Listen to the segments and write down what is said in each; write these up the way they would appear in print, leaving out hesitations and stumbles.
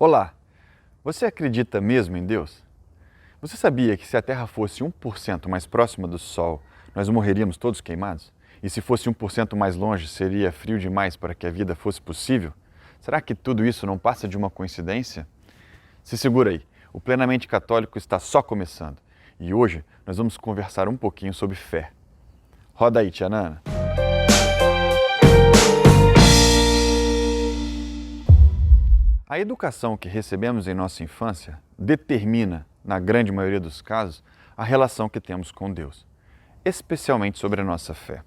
Olá, você acredita mesmo em Deus? Você sabia que se a Terra fosse 1% mais próxima do Sol, nós morreríamos todos queimados? E se fosse 1% mais longe, seria frio demais para que a vida fosse possível? Será que tudo isso não passa de uma coincidência? Se segura aí, o Plenamente Católico está só começando. E hoje nós vamos conversar um pouquinho sobre fé. Roda aí, tia Nana. A educação que recebemos em nossa infância determina, na grande maioria dos casos, a relação que temos com Deus, especialmente sobre a nossa fé.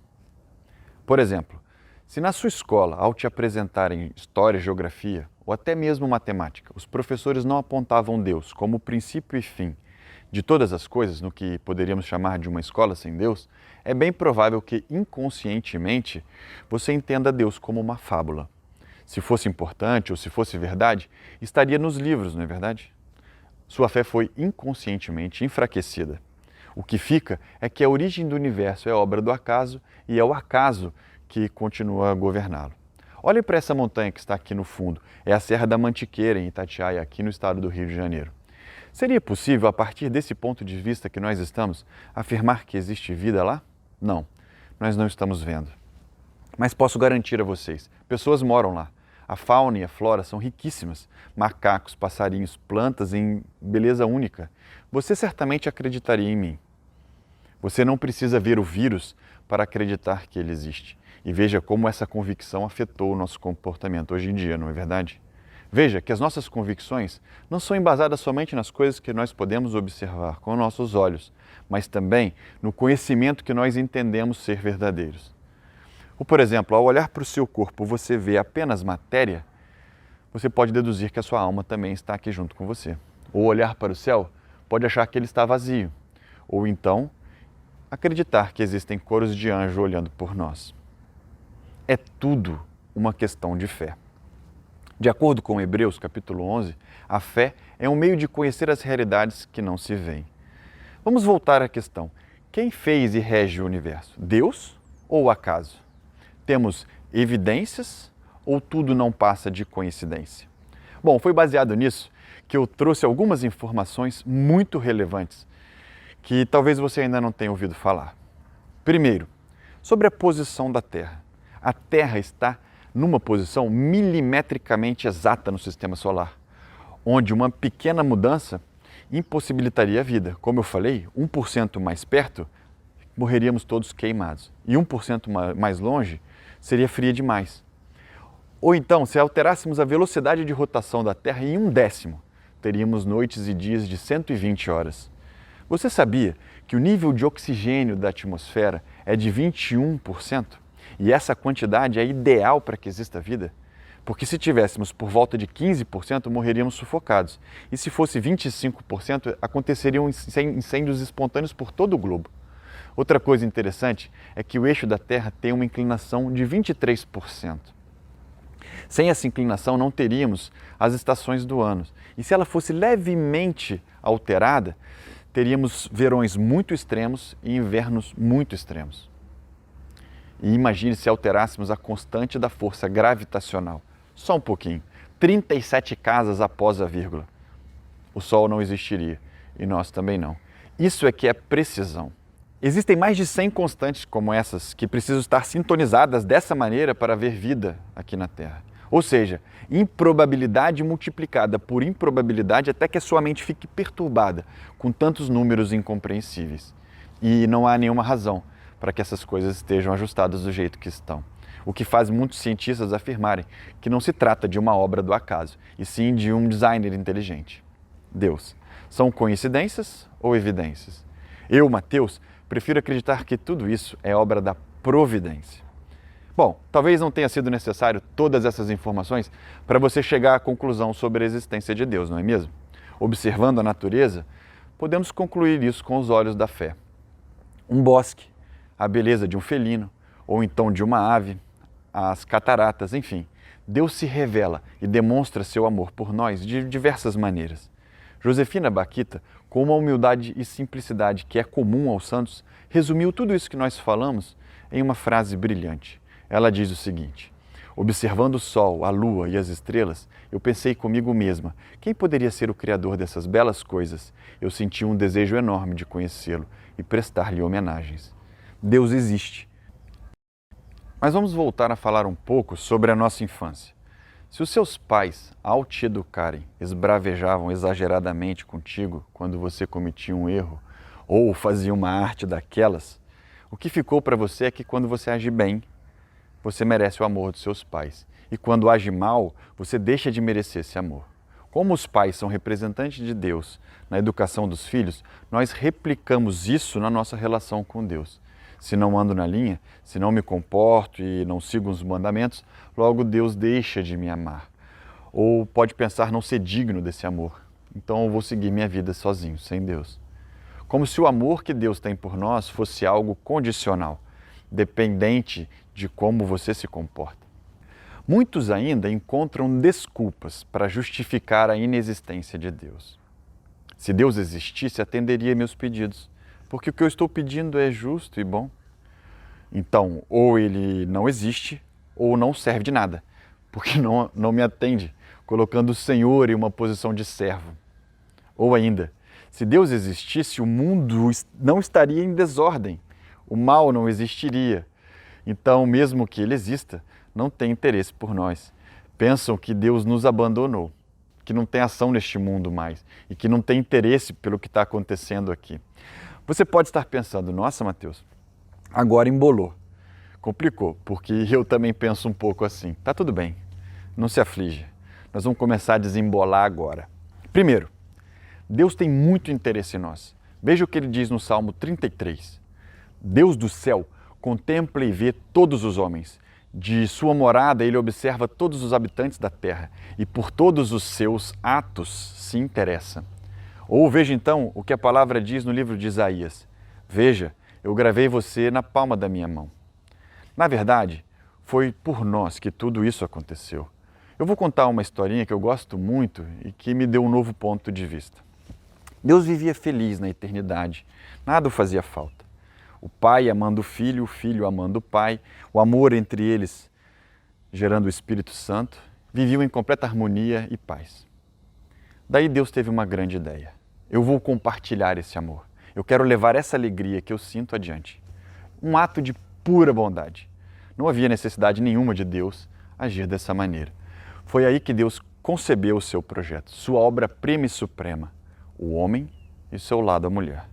Por exemplo, se na sua escola, ao te apresentarem história, geografia ou até mesmo matemática, os professores não apontavam Deus como o princípio e fim de todas as coisas, no que poderíamos chamar de uma escola sem Deus, é bem provável que inconscientemente você entenda Deus como uma fábula. Se fosse importante ou se fosse verdade, estaria nos livros, não é verdade? Sua fé foi inconscientemente enfraquecida. O que fica é que a origem do universo é obra do acaso e é o acaso que continua a governá-lo. Olhe para essa montanha que está aqui no fundo, é a Serra da Mantiqueira, em Itatiaia, aqui no estado do Rio de Janeiro. Seria possível, a partir desse ponto de vista que nós estamos, afirmar que existe vida lá? Não, nós não estamos vendo. Mas posso garantir a vocês, pessoas moram lá. A fauna e a flora são riquíssimas. Macacos, passarinhos, plantas em beleza única. Você certamente acreditaria em mim. Você não precisa ver o vírus para acreditar que ele existe. E veja como essa convicção afetou o nosso comportamento hoje em dia, não é verdade? Veja que as nossas convicções não são embasadas somente nas coisas que nós podemos observar com nossos olhos, mas também no conhecimento que nós entendemos ser verdadeiros. Ou, por exemplo, ao olhar para o seu corpo, você vê apenas matéria, você pode deduzir que a sua alma também está aqui junto com você. Ou olhar para o céu, pode achar que ele está vazio. Ou então, acreditar que existem coros de anjo olhando por nós. É tudo uma questão de fé. De acordo com Hebreus capítulo 11, a fé é um meio de conhecer as realidades que não se veem. Vamos voltar à questão. Quem fez e rege o universo? Deus ou o acaso? Temos evidências ou tudo não passa de coincidência? Bom, foi baseado nisso que eu trouxe algumas informações muito relevantes que talvez você ainda não tenha ouvido falar. Primeiro, sobre a posição da Terra. A Terra está numa posição milimetricamente exata no sistema solar, onde uma pequena mudança impossibilitaria a vida. Como eu falei, 1% mais perto, morreríamos todos queimados. E 1% mais longe, seria fria demais. Ou então, se alterássemos a velocidade de rotação da Terra em 1/10, teríamos noites e dias de 120 horas. Você sabia que o nível de oxigênio da atmosfera é de 21%? E essa quantidade é ideal para que exista vida? Porque se tivéssemos por volta de 15%, morreríamos sufocados. E se fosse 25%, aconteceriam incêndios espontâneos por todo o globo. Outra coisa interessante é que o eixo da Terra tem uma inclinação de 23%. Sem essa inclinação não teríamos as estações do ano. E se ela fosse levemente alterada, teríamos verões muito extremos e invernos muito extremos. E imagine se alterássemos a constante da força gravitacional. Só um pouquinho. 37 casas após a vírgula. O Sol não existiria e nós também não. Isso é que é precisão. Existem mais de 100 constantes como essas que precisam estar sintonizadas dessa maneira para haver vida aqui na Terra. Ou seja, improbabilidade multiplicada por improbabilidade até que a sua mente fique perturbada com tantos números incompreensíveis. E não há nenhuma razão para que essas coisas estejam ajustadas do jeito que estão. O que faz muitos cientistas afirmarem que não se trata de uma obra do acaso, e sim de um designer inteligente. Deus. São coincidências ou evidências? Eu, Mateus, prefiro acreditar que tudo isso é obra da providência. Bom, talvez não tenha sido necessário todas essas informações para você chegar à conclusão sobre a existência de Deus, não é mesmo? Observando a natureza, podemos concluir isso com os olhos da fé. Um bosque, a beleza de um felino, ou então de uma ave, as cataratas, enfim. Deus se revela e demonstra seu amor por nós de diversas maneiras. Josefina Bakhita, com uma humildade e simplicidade que é comum aos santos, resumiu tudo isso que nós falamos em uma frase brilhante. Ela diz o seguinte: Observando o sol, a lua e as estrelas, eu pensei comigo mesma, quem poderia ser o criador dessas belas coisas? Eu senti um desejo enorme de conhecê-lo e prestar-lhe homenagens. Deus existe. Mas vamos voltar a falar um pouco sobre a nossa infância. Se os seus pais, ao te educarem, esbravejavam exageradamente contigo quando você cometia um erro ou fazia uma arte daquelas, o que ficou para você é que quando você age bem, você merece o amor dos seus pais. E quando age mal, você deixa de merecer esse amor. Como os pais são representantes de Deus na educação dos filhos, nós replicamos isso na nossa relação com Deus. Se não ando na linha, se não me comporto e não sigo os mandamentos, logo Deus deixa de me amar. Ou pode pensar não ser digno desse amor, então eu vou seguir minha vida sozinho, sem Deus. Como se o amor que Deus tem por nós fosse algo condicional, dependente de como você se comporta. Muitos ainda encontram desculpas para justificar a inexistência de Deus. Se Deus existisse, atenderia meus pedidos, porque o que eu estou pedindo é justo e bom. Então, ou ele não existe, ou não serve de nada, porque não me atende, colocando o Senhor em uma posição de servo. Ou ainda, se Deus existisse, o mundo não estaria em desordem, o mal não existiria. Então, mesmo que ele exista, não tem interesse por nós. Pensam que Deus nos abandonou, que não tem ação neste mundo mais e que não tem interesse pelo que está acontecendo aqui. Você pode estar pensando, nossa, Mateus, agora embolou, complicou, porque eu também penso um pouco assim. Tá tudo bem, não se aflige, nós vamos começar a desembolar agora. Primeiro, Deus tem muito interesse em nós. Veja o que ele diz no Salmo 33. Deus do céu contempla e vê todos os homens. De sua morada ele observa todos os habitantes da terra e por todos os seus atos se interessa. Ou veja então o que a palavra diz no livro de Isaías. Veja, eu gravei você na palma da minha mão. Na verdade, foi por nós que tudo isso aconteceu. Eu vou contar uma historinha que eu gosto muito e que me deu um novo ponto de vista. Deus vivia feliz na eternidade, nada o fazia falta. O pai amando o filho amando o pai, o amor entre eles gerando o Espírito Santo, viviam em completa harmonia e paz. Daí Deus teve uma grande ideia. Eu vou compartilhar esse amor. Eu quero levar essa alegria que eu sinto adiante. Um ato de pura bondade. Não havia necessidade nenhuma de Deus agir dessa maneira. Foi aí que Deus concebeu o seu projeto, sua obra-prima e suprema, o homem e seu lado a mulher.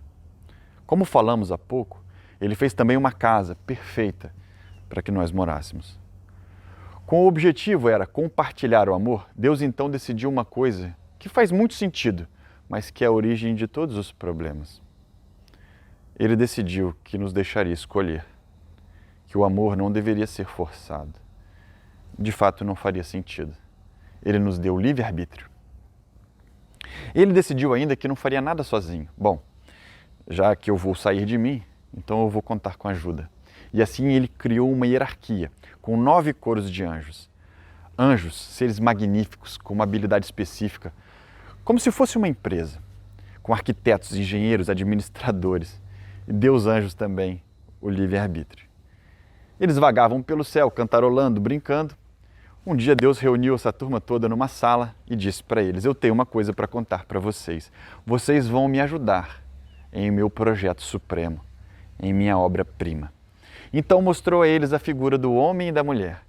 Como falamos há pouco, ele fez também uma casa perfeita para que nós morássemos. Com o objetivo era compartilhar o amor, Deus então decidiu uma coisa que faz muito sentido, mas que é a origem de todos os problemas. Ele decidiu que nos deixaria escolher, que o amor não deveria ser forçado. De fato, não faria sentido. Ele nos deu livre-arbítrio. Ele decidiu ainda que não faria nada sozinho. Bom, já que eu vou sair de mim, então eu vou contar com ajuda. E assim ele criou uma hierarquia, com 9 coros de anjos. Anjos, seres magníficos, com uma habilidade específica, como se fosse uma empresa, com arquitetos, engenheiros, administradores. E deu aos anjos também o livre-arbítrio. Eles vagavam pelo céu, cantarolando, brincando. Um dia Deus reuniu essa turma toda numa sala e disse para eles, eu tenho uma coisa para contar para vocês. Vocês vão me ajudar em meu projeto supremo, em minha obra-prima. Então mostrou a eles a figura do homem e da mulher.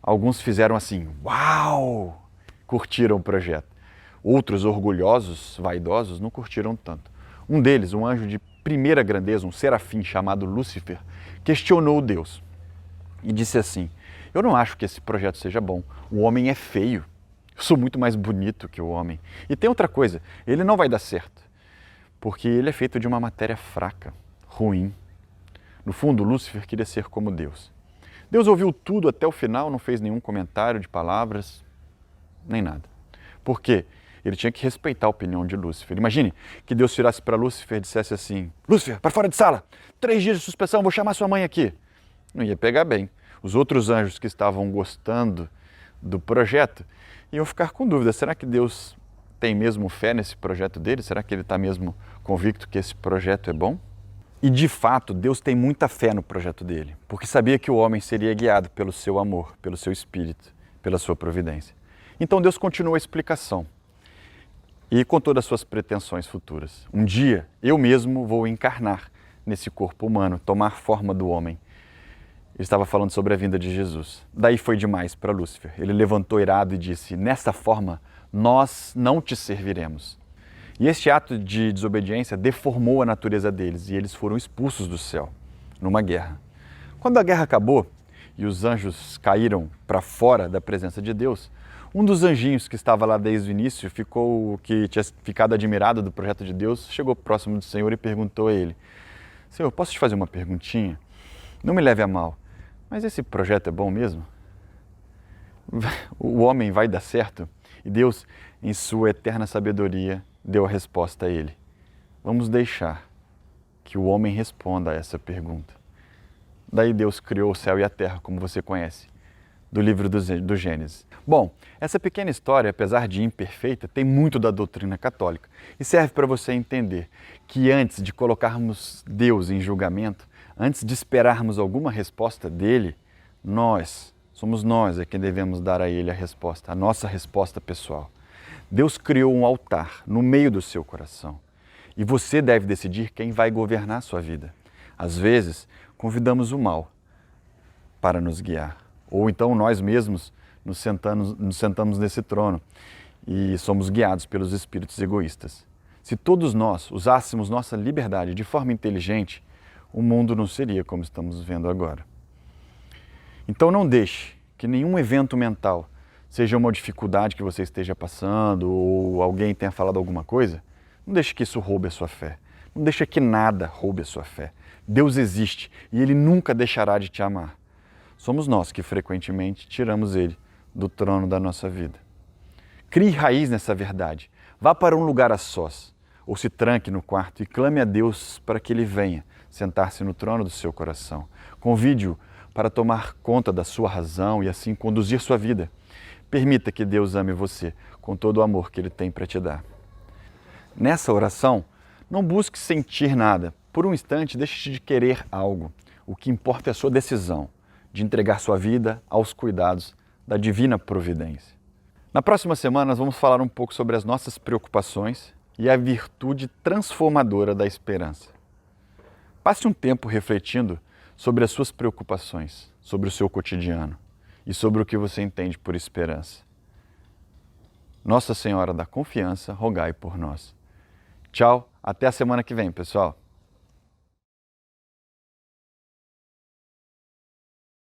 Alguns fizeram assim, uau! Curtiram o projeto. Outros, orgulhosos, vaidosos, não curtiram tanto. Um deles, um anjo de primeira grandeza, um serafim chamado Lúcifer, questionou Deus e disse assim, eu não acho que esse projeto seja bom. O homem é feio. Eu sou muito mais bonito que o homem. E tem outra coisa, ele não vai dar certo, porque ele é feito de uma matéria fraca, ruim. No fundo, Lúcifer queria ser como Deus. Deus ouviu tudo até o final, não fez nenhum comentário de palavras, nem nada. Por quê? Ele tinha que respeitar a opinião de Lúcifer. Imagine que Deus virasse para Lúcifer e dissesse assim, Lúcifer, para fora de sala, 3 dias de suspensão, vou chamar sua mãe aqui. Não ia pegar bem. Os outros anjos que estavam gostando do projeto iam ficar com dúvida, será que Deus tem mesmo fé nesse projeto dele? Será que ele está mesmo convicto que esse projeto é bom? E de fato, Deus tem muita fé no projeto dele, porque sabia que o homem seria guiado pelo seu amor, pelo seu espírito, pela sua providência. Então Deus continua a explicação e com todas as suas pretensões futuras. Um dia eu mesmo vou encarnar nesse corpo humano, tomar forma do homem. Ele estava falando sobre a vinda de Jesus. Daí foi demais para Lúcifer. Ele levantou irado e disse: nesta forma nós não te serviremos. E este ato de desobediência deformou a natureza deles e eles foram expulsos do céu, numa guerra. Quando a guerra acabou e os anjos caíram para fora da presença de Deus, um dos anjinhos que estava lá desde o início, que tinha ficado admirado do projeto de Deus, chegou próximo do Senhor e perguntou a ele: Senhor, posso te fazer uma perguntinha? Não me leve a mal, mas esse projeto é bom mesmo? O homem vai dar certo? E Deus, em sua eterna sabedoria, deu a resposta a ele: vamos deixar que o homem responda a essa pergunta. Daí Deus criou o céu e a terra, como você conhece, do livro do Gênesis. Bom, essa pequena história, apesar de imperfeita, tem muito da doutrina católica e serve para você entender que antes de colocarmos Deus em julgamento, antes de esperarmos alguma resposta dele, somos nós quem devemos dar a ele a resposta, a nossa resposta pessoal. Deus criou um altar no meio do seu coração e você deve decidir quem vai governar a sua vida. Às vezes, convidamos o mal para nos guiar, ou então nós mesmos nos sentamos nesse trono e somos guiados pelos espíritos egoístas. Se todos nós usássemos nossa liberdade de forma inteligente, o mundo não seria como estamos vendo agora. Então não deixe que nenhum evento mental, seja uma dificuldade que você esteja passando ou alguém tenha falado alguma coisa, não deixe que isso roube a sua fé. Não deixe que nada roube a sua fé. Deus existe e Ele nunca deixará de te amar. Somos nós que frequentemente tiramos Ele do trono da nossa vida. Crie raiz nessa verdade. Vá para um lugar a sós, ou se tranque no quarto e clame a Deus para que Ele venha sentar-se no trono do seu coração. Convide-o para tomar conta da sua razão e assim conduzir sua vida. Permita que Deus ame você com todo o amor que Ele tem para te dar. Nessa oração, não busque sentir nada. Por um instante, deixe de querer algo. O que importa é a sua decisão de entregar sua vida aos cuidados da divina providência. Na próxima semana, nós vamos falar um pouco sobre as nossas preocupações e a virtude transformadora da esperança. Passe um tempo refletindo sobre as suas preocupações, sobre o seu cotidiano e sobre o que você entende por esperança. Nossa Senhora da Confiança, rogai por nós. Tchau, até a semana que vem, pessoal.